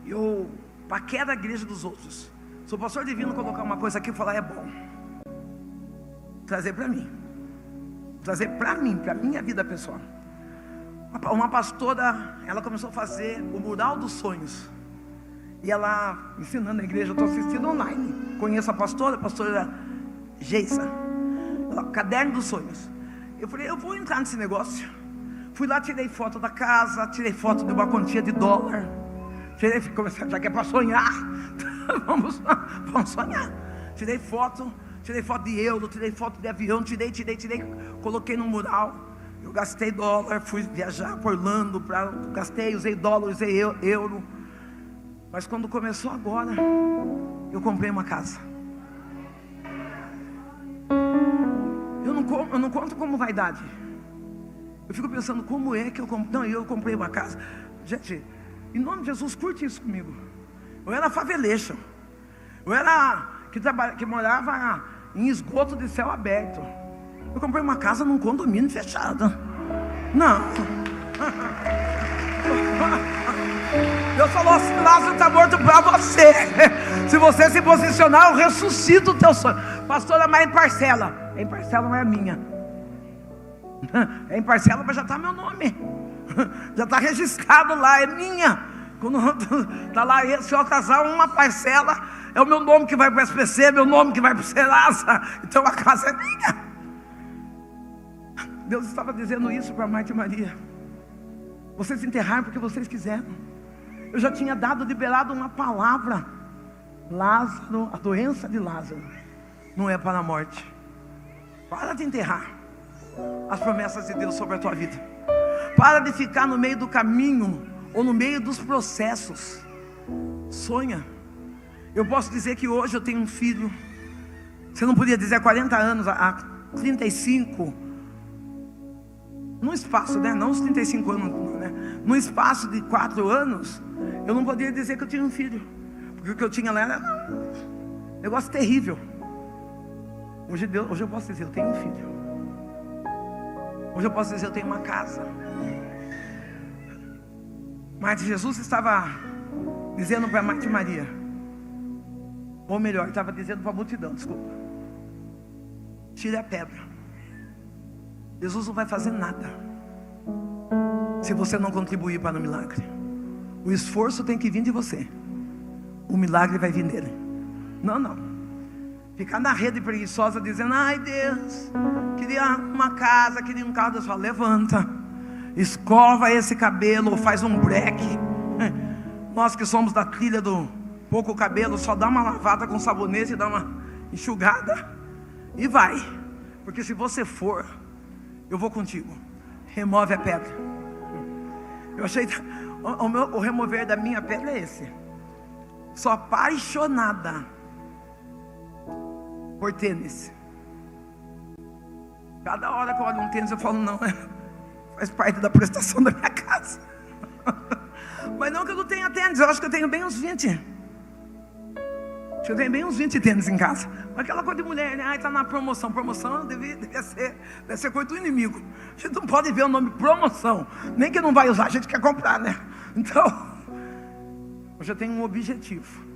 eu paquero a igreja dos outros. Se o pastor divino colocar uma coisa aqui e falar: é bom, trazer para mim, para minha vida pessoal. Uma pastora, ela começou a fazer o mural dos sonhos. E ela ensinando na igreja, eu estou assistindo online. Conheço a pastora Geisa, caderno dos sonhos. Eu falei: eu vou entrar nesse negócio. Fui lá, tirei foto da casa, tirei foto de uma quantia de dólar. Já que é para sonhar, vamos sonhar. Tirei foto de euro, tirei foto de avião, tirei, coloquei no mural. Eu gastei dólar, fui viajar para Orlando, usei dólar, usei euro. Mas quando começou agora, eu comprei uma casa. Eu não conto como vaidade. Eu fico pensando: como é que eu comprei? Não, eu comprei uma casa. Gente, em nome de Jesus, curte isso comigo. Eu era faveleiro. Eu era que morava em esgoto de céu aberto. Eu comprei uma casa num condomínio fechado. Não. Deus falou assim: Lázaro está morto para você. Se você se posicionar, eu ressuscito o teu sonho. Pastora, mas em parcela. Em parcela não é minha. É em parcela, mas já está meu nome. Já está registrado lá, é minha. Quando está lá, se eu atrasar uma parcela, é o meu nome que vai para o SPC, é meu nome que vai para o Serasa. Então a casa é minha. Deus estava dizendo isso para Marta e Maria. Vocês enterraram porque vocês quiseram. Eu já tinha liberado uma palavra. Lázaro, a doença de Lázaro não é para a morte. Para de enterrar as promessas de Deus sobre a tua vida. Para de ficar no meio do caminho ou no meio dos processos. Sonha. Eu posso dizer que hoje eu tenho um filho. Você não podia dizer há 40 anos, há 35. Num espaço, né? Não os 35 anos, né? Num espaço de 4 anos, eu não podia dizer que eu tinha um filho. Porque o que eu tinha lá era um negócio terrível. Hoje eu posso dizer, eu tenho um filho. Hoje eu posso dizer, eu tenho uma casa. Mas Jesus estava dizendo para Marta e Maria, ou melhor, estava dizendo para a multidão, desculpa, tire a pedra. Jesus não vai fazer nada se você não contribuir para o milagre. O esforço tem que vir de você. O milagre vai vir dele. Não. Ficar na rede preguiçosa dizendo, ai Deus, queria uma casa, queria um carro. Deus fala, levanta, escova esse cabelo, ou faz um break. Nós que somos da trilha do pouco cabelo, só dá uma lavada com sabonete e dá uma enxugada e vai. Porque se você for, eu vou contigo. Remove a pedra. Eu achei o remover da minha pedra é esse. Sou apaixonada por tênis. Cada hora que eu olho um tênis eu falo, não, faz parte da prestação da minha casa. Mas não que eu não tenha tênis, eu acho que eu tenho bem uns 20. Acho que eu tenho bem uns 20 tênis em casa. Mas aquela coisa de mulher, né? Ai, tá na promoção. Promoção deve ser coisa do inimigo. A gente não pode ver o nome promoção. Nem que não vai usar, a gente quer comprar, né? Então, hoje eu tenho um objetivo.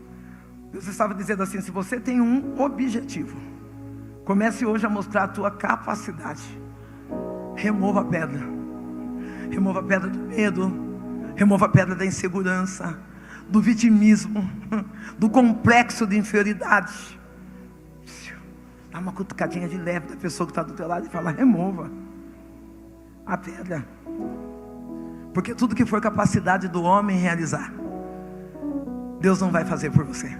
Deus estava dizendo assim, se você tem um objetivo, comece hoje a mostrar a tua capacidade. Remova a pedra. Remova a pedra do medo. Remova a pedra da insegurança, do vitimismo, do complexo de inferioridade. Dá uma cutucadinha de leve da pessoa que está do teu lado e fala, remova a pedra. Porque tudo que for capacidade do homem realizar, Deus não vai fazer por você.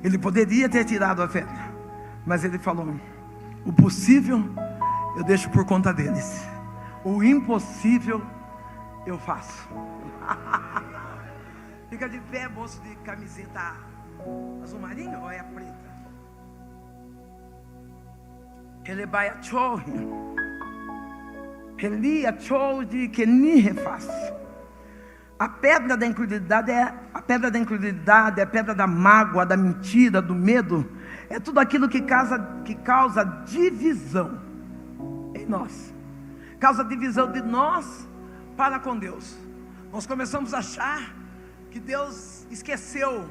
Ele poderia ter tirado a pedra, mas Ele falou, o possível eu deixo por conta deles, o impossível eu faço. Fica de pé, moço de camiseta azul marinho ou é a preta? Ele vai a chorre. Ele a chorre de que nem refaz. A pedra da incredulidade é a pedra da incredulidade, é a pedra da mágoa, da mentira, do medo. É tudo aquilo que causa divisão em nós. Causa divisão de nós para com Deus. Nós começamos a achar que Deus esqueceu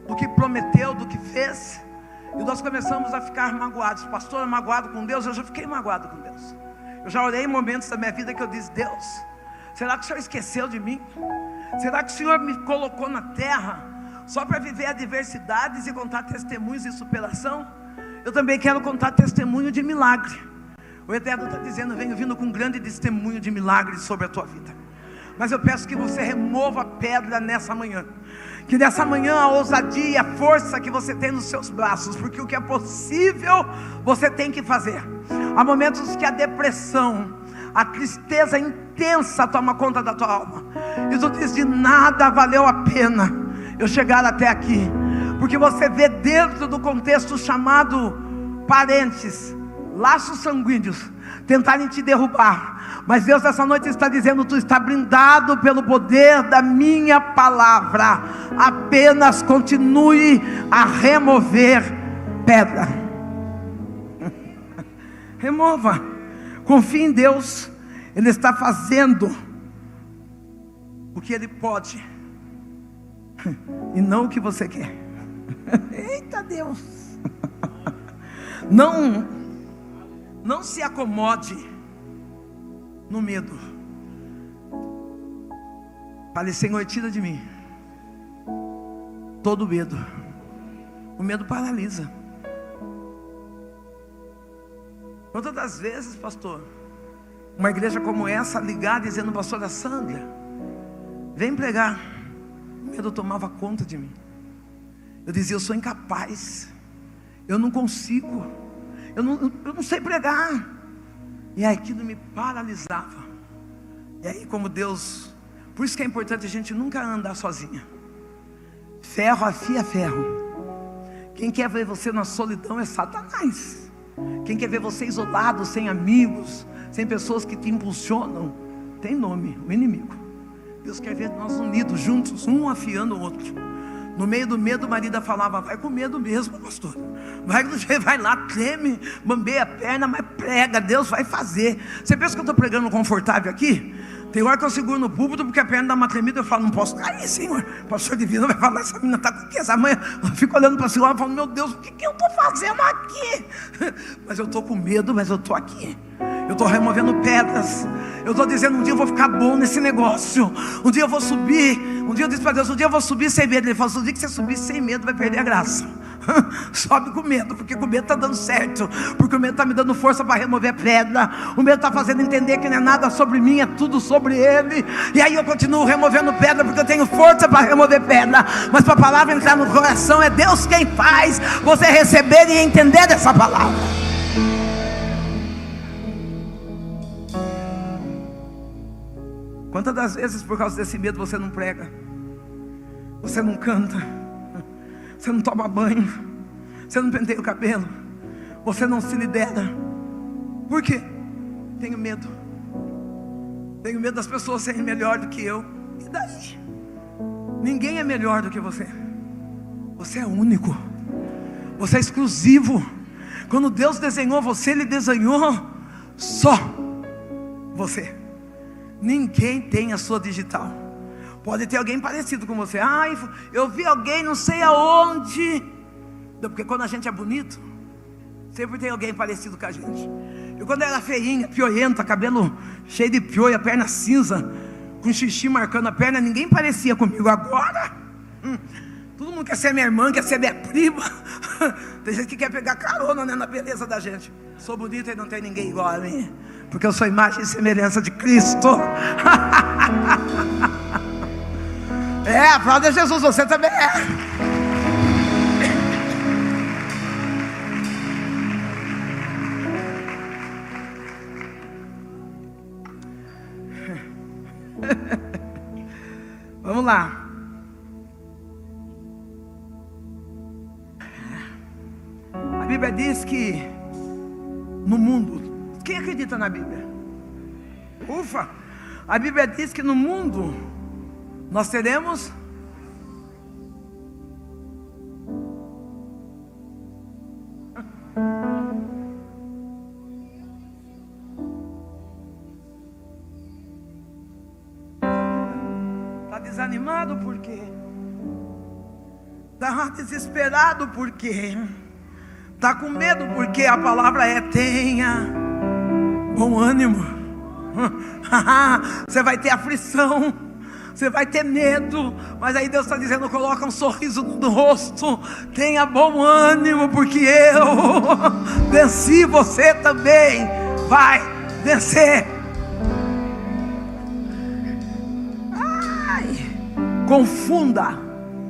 do que prometeu, do que fez, e nós começamos a ficar magoados. Pastor, magoado com Deus? Eu já fiquei magoado com Deus. Eu já orei em momentos da minha vida que eu disse, Deus, será que o Senhor esqueceu de mim? Será que o Senhor me colocou na terra só para viver adversidades e contar testemunhos de superação? Eu também quero contar testemunho de milagre. O Eterno está dizendo, venho vindo com um grande testemunho de milagres sobre a tua vida. Mas eu peço que você remova a pedra nessa manhã. Que nessa manhã a ousadia e a força que você tem nos seus braços. Porque o que é possível, você tem que fazer. Há momentos que a depressão, a tristeza intensa toma conta da tua alma. E tu diz, de nada valeu a pena eu chegar até aqui. Porque você vê dentro do contexto chamado parentes, laços sanguíneos, tentarem te derrubar. Mas Deus essa noite está dizendo, tu está blindado pelo poder da minha palavra. Apenas continue a remover pedra. Remova. Confie em Deus. Ele está fazendo o que Ele pode e não o que você quer. Eita Deus. Não se acomode no medo. Fale, Senhor, tira de mim todo medo. O medo paralisa. Quantas das vezes, pastor, uma igreja como essa ligar dizendo: pastora Sandra, vem pregar. O medo tomava conta de mim. Eu dizia: eu sou incapaz, eu não consigo, eu não sei pregar. E aquilo me paralisava. E aí, como Deus... Por isso que é importante a gente nunca andar sozinha. Ferro afia ferro. Quem quer ver você na solidão é Satanás. Quem quer ver você isolado, sem amigos, sem pessoas que te impulsionam, tem nome: o inimigo. Deus quer ver nós unidos, juntos, um afiando o outro. No meio do medo, Marília falava: vai com medo mesmo, pastor. Vai lá, treme, bambeia a perna, mas prega, Deus vai fazer. Você pensa que eu estou pregando confortável aqui? Tem hora que eu seguro no púlpito porque a perna dá uma tremida. Eu falo: não posso cair, Senhor. O pastor divino vai falar: essa menina está com o que? Essa mãe... Eu fico olhando para a senhora e falo: meu Deus, o que eu estou fazendo aqui? Mas eu estou com medo, mas eu estou aqui. Eu estou removendo pedras. Eu estou dizendo: um dia eu vou ficar bom nesse negócio. Um dia eu vou subir. Um dia eu disse para Deus: um dia eu vou subir sem medo. Ele falou: o dia que você subir sem medo, vai perder a graça. Sobe com medo, porque com medo está dando certo. Porque o medo está me dando força para remover pedra. O medo está fazendo entender que não é nada sobre mim, é tudo sobre Ele. E aí eu continuo removendo pedra, porque eu tenho força para remover pedra. Mas para a palavra entrar no coração, é Deus quem faz você receber e entender dessa palavra. Quantas das vezes por causa desse medo você não prega, você não canta, você não toma banho, você não penteia o cabelo, você não se lidera? Por quê? Tenho medo. Tenho medo das pessoas serem melhor do que eu. E daí? Ninguém é melhor do que você. Você é único. Você é exclusivo. Quando Deus desenhou você, Ele desenhou só você. Ninguém tem a sua digital. Pode ter alguém parecido com você. Ai, eu vi alguém não sei aonde. Porque quando a gente é bonito, sempre tem alguém parecido com a gente. Eu quando era feinha, pioenta, cabelo cheio de pioia, perna cinza, com xixi marcando a perna, ninguém parecia comigo. Agora todo mundo quer ser minha irmã, quer ser minha prima. Tem gente que quer pegar carona, né, na beleza da gente. Sou bonita e não tem ninguém igual a mim, porque eu sou imagem e semelhança de Cristo. É, aplauda Jesus, você também é. Vamos lá. A Bíblia diz que no mundo, quem acredita na Bíblia? Ufa! A Bíblia diz que no mundo nós teremos Está desanimado por quê? Está desesperado por quê? Está com medo porque a palavra é: tenha bom ânimo. Você vai ter aflição, você vai ter medo, mas aí Deus está dizendo: coloca um sorriso no rosto, tenha bom ânimo, porque eu venci, você também vai vencer. Confunda,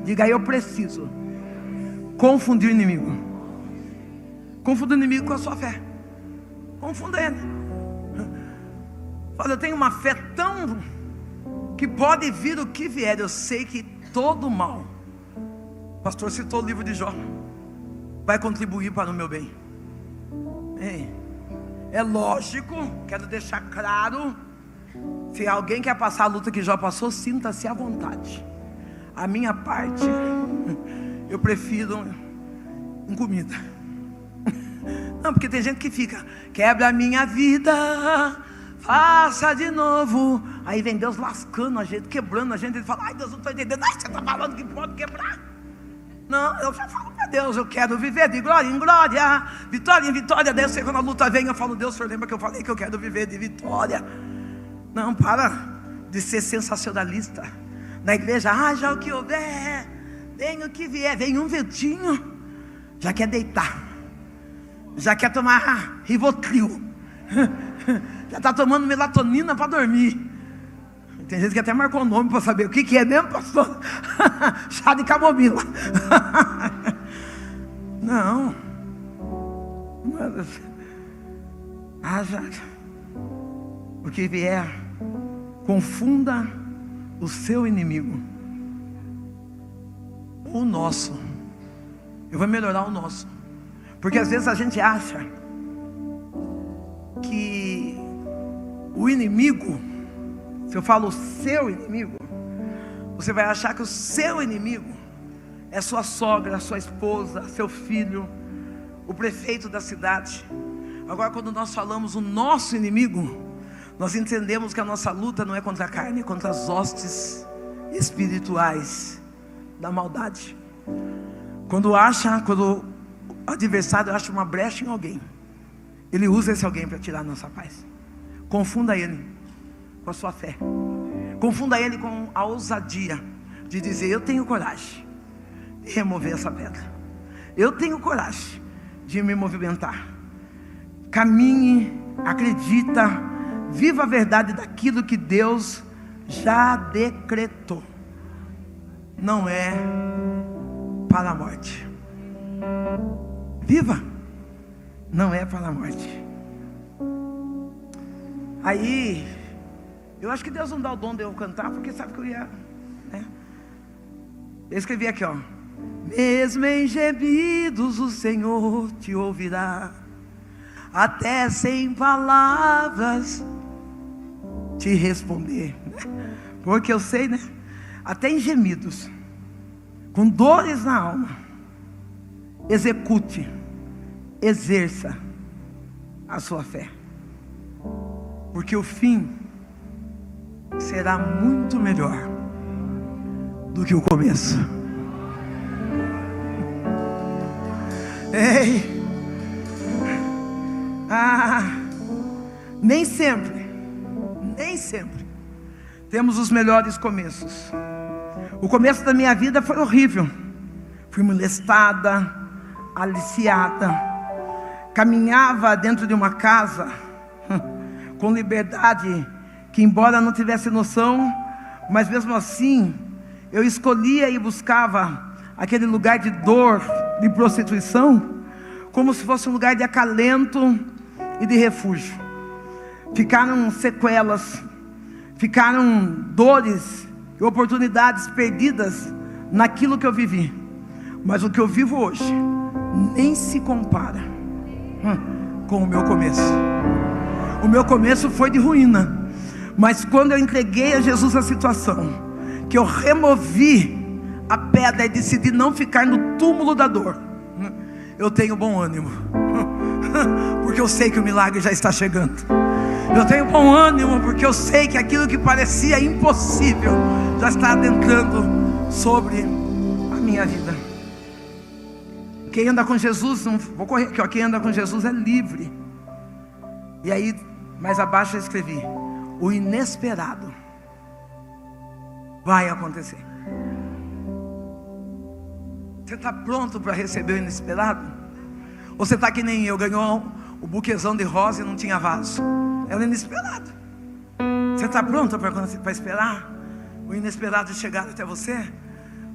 diga: eu preciso confundir o inimigo. Confunda o inimigo com a sua fé. Confunda ele. Fala: eu tenho uma fé tão que pode vir o que vier. Eu sei que todo mal, o pastor citou o livro de Jó, vai contribuir para o meu bem. É lógico, quero deixar claro, se alguém quer passar a luta que Jó passou, sinta-se à vontade. A minha parte, eu prefiro em comida. Não, porque tem gente que fica: quebra a minha vida, faça de novo. Aí vem Deus lascando a gente, quebrando a gente. Ele fala: ai, Deus, não estou entendendo. Ai, você está falando que pode quebrar? Não, eu já falo para Deus: eu quero viver de glória em glória, vitória em vitória. Daí eu sei, quando a luta vem, eu falo: Deus, o Senhor lembra que eu falei que eu quero viver de vitória? Não, para de ser sensacionalista. Na igreja: já o que houver, vem o que vier. Vem um ventinho, já quer deitar, já quer tomar Rivotril, Já está tomando melatonina para dormir. Tem gente que até marcou o nome para saber o que é mesmo, pastor. Chá de camomila. Não. Haja o que vier, confunda o seu inimigo, o nosso. Eu vou melhorar o nosso, porque às vezes a gente acha que o inimigo, se eu falo o seu inimigo, você vai achar que o seu inimigo é sua sogra, sua esposa, seu filho, o prefeito da cidade. Agora, quando nós falamos o nosso inimigo, nós entendemos que a nossa luta não é contra a carne, é contra as hostes espirituais da maldade. Quando o adversário acha uma brecha em alguém, ele usa esse alguém para tirar a nossa paz. Confunda ele com a sua fé, confunda ele com a ousadia de dizer: eu tenho coragem de remover essa pedra, eu tenho coragem de me movimentar. Caminhe, acredita, viva a verdade daquilo que Deus já decretou. Não é para a morte. Viva, não é para a morte. Aí, eu acho que Deus não dá o dom de eu cantar, porque sabe que eu ia, né? Eu escrevi aqui, ó: mesmo em gemidos o Senhor te ouvirá, até sem palavras te responder. Porque eu sei, né? Até em gemidos, com dores na alma, execute, exerça a sua fé, porque o fim será muito melhor do que o começo. Ei! Nem sempre temos os melhores começos. O começo da minha vida foi horrível. Fui molestada, aliciada, caminhava dentro de uma casa com liberdade, que embora não tivesse noção, mas mesmo assim eu escolhia e buscava aquele lugar de dor, de prostituição, como se fosse um lugar de acalento e de refúgio. Ficaram sequelas, ficaram dores e oportunidades perdidas naquilo que eu vivi. Mas o que eu vivo hoje nem se compara com o meu começo. O meu começo foi de ruína, mas quando eu entreguei a Jesus a situação, que eu removi a pedra e decidi não ficar no túmulo da dor, eu tenho bom ânimo, porque eu sei que o milagre já está chegando. Eu tenho bom ânimo porque eu sei que aquilo que parecia impossível já está adentrando sobre a minha vida. Quem anda com Jesus, não vou correr aqui, ó, quem anda com Jesus é livre. E aí, mais abaixo eu escrevi: o inesperado vai acontecer. Você está pronto para receber o inesperado? Ou você está que nem eu, ganhou o buquezão de rosa e não tinha vaso? Era inesperado. Você está pronto para esperar o inesperado chegar até você?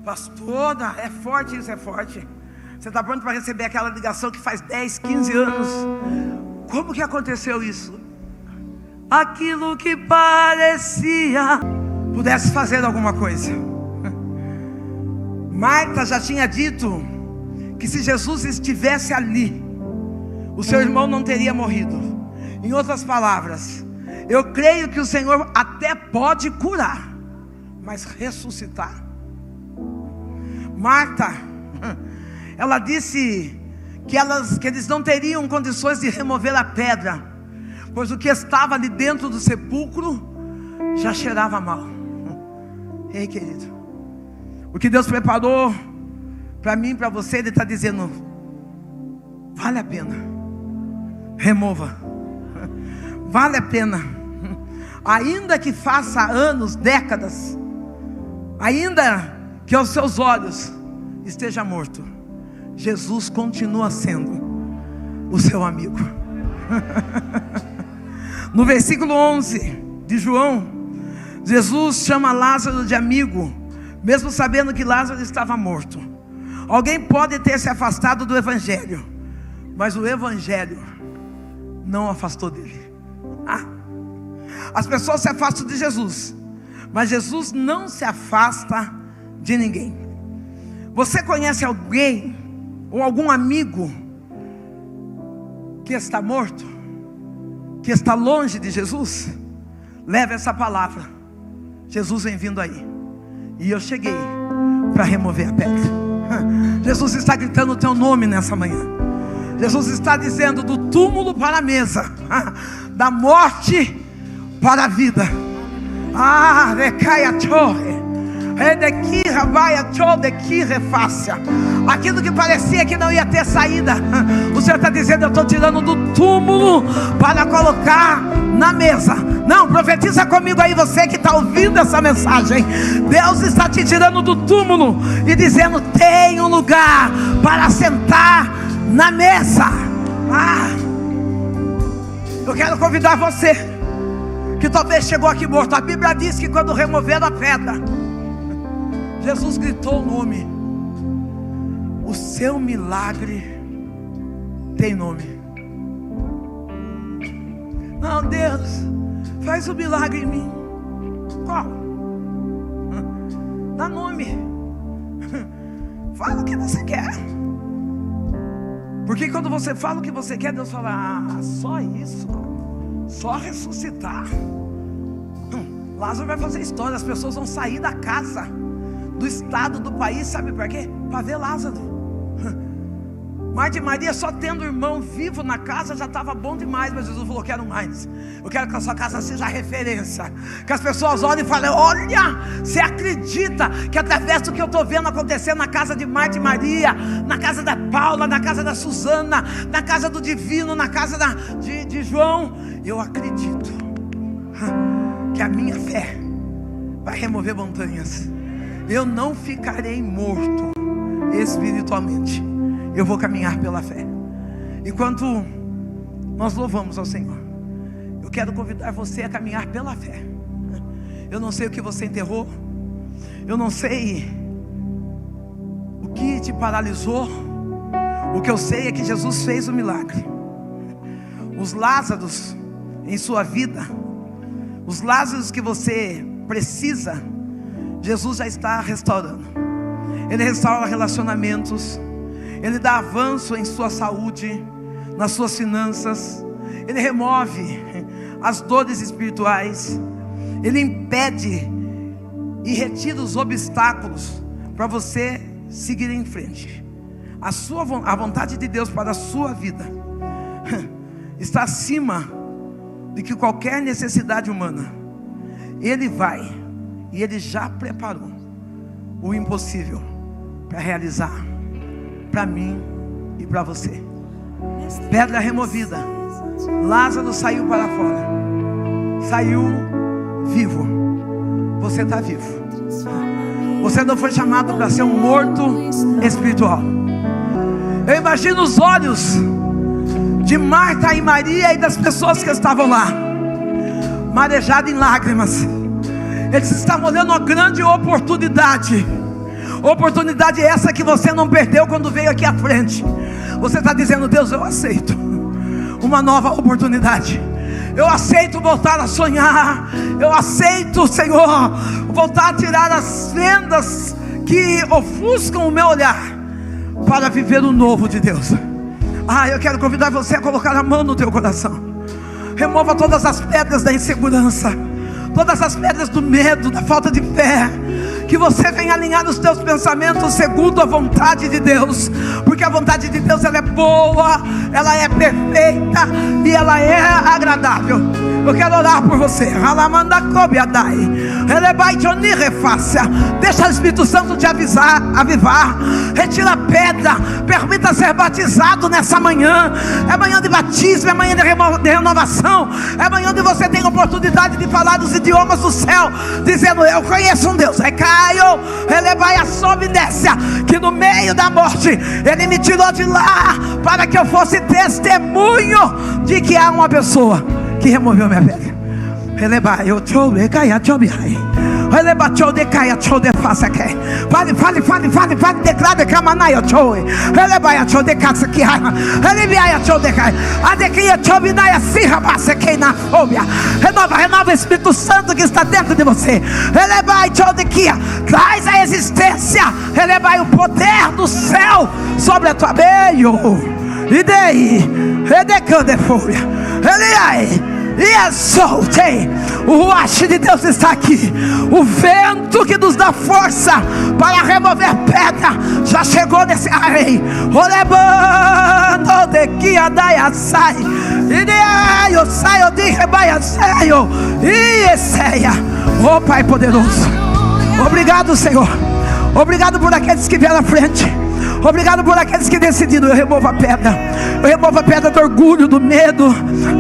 Pastora, é forte isso, é forte. Você está pronto para receber aquela ligação que faz 10, 15 anos? Como que aconteceu isso? Aquilo que parecia pudesse fazer alguma coisa. Marta já tinha dito que se Jesus estivesse ali, o seu irmão não teria morrido. Em outras palavras, eu creio que o Senhor até pode curar, mas ressuscitar. Marta, ela disse que eles não teriam condições de remover a pedra, pois o que estava ali dentro do sepulcro já cheirava mal. Ei, querido, o que Deus preparou para mim e para você, Ele está dizendo: vale a pena, remova, vale a pena, ainda que faça anos, décadas, ainda que aos seus olhos esteja morto, Jesus continua sendo o seu amigo. No versículo 11 de João, Jesus chama Lázaro de amigo, mesmo sabendo que Lázaro estava morto. Alguém pode ter se afastado do Evangelho, mas o Evangelho não afastou dele. As pessoas se afastam de Jesus, mas Jesus não se afasta de ninguém. Você conhece alguém ou algum amigo que está morto, que está longe de Jesus? Leve essa palavra: Jesus vem vindo aí, e eu cheguei para remover a pedra. Jesus está gritando o teu nome nessa manhã. Jesus está dizendo: do túmulo para a mesa, da morte para a vida. Aquilo que parecia que não ia ter saída, o Senhor está dizendo: eu estou tirando do túmulo para colocar na mesa. Não, profetiza comigo aí, você que está ouvindo essa mensagem. Deus está te tirando do túmulo e dizendo: tem um lugar para sentar na mesa. Eu quero convidar você que talvez chegou aqui morto. A Bíblia diz que quando removeram a pedra, Jesus gritou o nome. O seu milagre tem nome. Não, Deus, faz o milagre em mim. Qual? Dá nome. Fala o que você quer. Porque quando você fala o que você quer, Deus fala: só isso? Só ressuscitar? Lázaro vai fazer história. As pessoas vão sair da casa, do estado, do país, sabe para quê? Para ver Lázaro. Marta e Maria, só tendo o irmão vivo na casa já estava bom demais. Mas Jesus falou: quero mais. Eu quero que a sua casa seja referência, que as pessoas olhem e falem: olha, você acredita que através do que eu estou vendo acontecer na casa de Marta e Maria, na casa da Paula, na casa da Suzana, na casa do Divino, na casa de João, eu acredito que a minha fé vai remover montanhas. Eu não ficarei morto espiritualmente, eu vou caminhar pela fé. Enquanto nós louvamos ao Senhor, eu quero convidar você a caminhar pela fé. Eu não sei o que você enterrou, eu não sei o que te paralisou. O que eu sei é que Jesus fez o milagre. Os Lázaros em sua vida, os Lázaros que você precisa, Jesus já está restaurando. Ele restaura relacionamentos, Ele dá avanço em sua saúde, nas suas finanças. Ele remove as dores espirituais. Ele impede e retira os obstáculos para você seguir em frente. A vontade de Deus para a sua vida está acima de que qualquer necessidade humana. Ele vai, e Ele já preparou o impossível para realizar para mim e para você. Pedra removida, Lázaro saiu para fora, saiu vivo. Você está vivo. Você não foi chamado para ser um morto espiritual. Eu imagino os olhos de Marta e Maria e das pessoas que estavam lá, marejados em lágrimas. Eles estavam olhando uma grande oportunidade. Oportunidade essa que você não perdeu quando veio aqui à frente. Você está dizendo: Deus, eu aceito uma nova oportunidade. Eu aceito voltar a sonhar. Eu aceito, Senhor, voltar a tirar as vendas que ofuscam o meu olhar, para viver o novo de Deus. Eu quero convidar você a colocar a mão no teu coração. Remova todas as pedras da insegurança, todas as pedras do medo, da falta de fé. Que você venha alinhar os teus pensamentos segundo a vontade de Deus, porque a vontade de Deus, ela é boa, ela é perfeita e ela é agradável. Eu quero orar por você. Deixa o Espírito Santo te avivar. Retira a pedra. Permita ser batizado nessa manhã. É manhã de batismo, é manhã de renovação. É manhã de você ter a oportunidade de falar os idiomas do céu, dizendo: eu conheço um Deus. Ele vai a sobrevivência, que no meio da morte Ele me tirou de lá, para que eu fosse testemunho de que há uma pessoa que removeu minha pedra. Fale, declare que amanhã eu chove. Elebai chove de casa que raiva. Elebai chove de casa. A de que chove na serra passa que na fobia. Renova o Espírito Santo que está dentro de você. Elebai chove de que traz a existência. Elebai o poder do céu sobre a tua meio. E daí, redecando folha. Ele aí. E exaltei. O ruach de Deus está aqui. O vento que nos dá força para remover pedra já chegou nesse arém. Olebando de que a daia sai. E de eu saio de rebaia saio. E esseia. Oh Pai poderoso, obrigado Senhor. Obrigado por aqueles que vieram à frente. Obrigado por aqueles que decidiram. Eu removo a pedra. Eu removo a pedra do orgulho, do medo,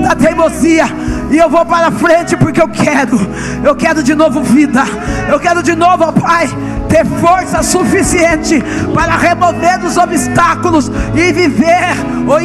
da teimosia. E eu vou para frente porque eu quero de novo vida. Eu quero de novo, ó Pai, ter força suficiente para remover os obstáculos e viver o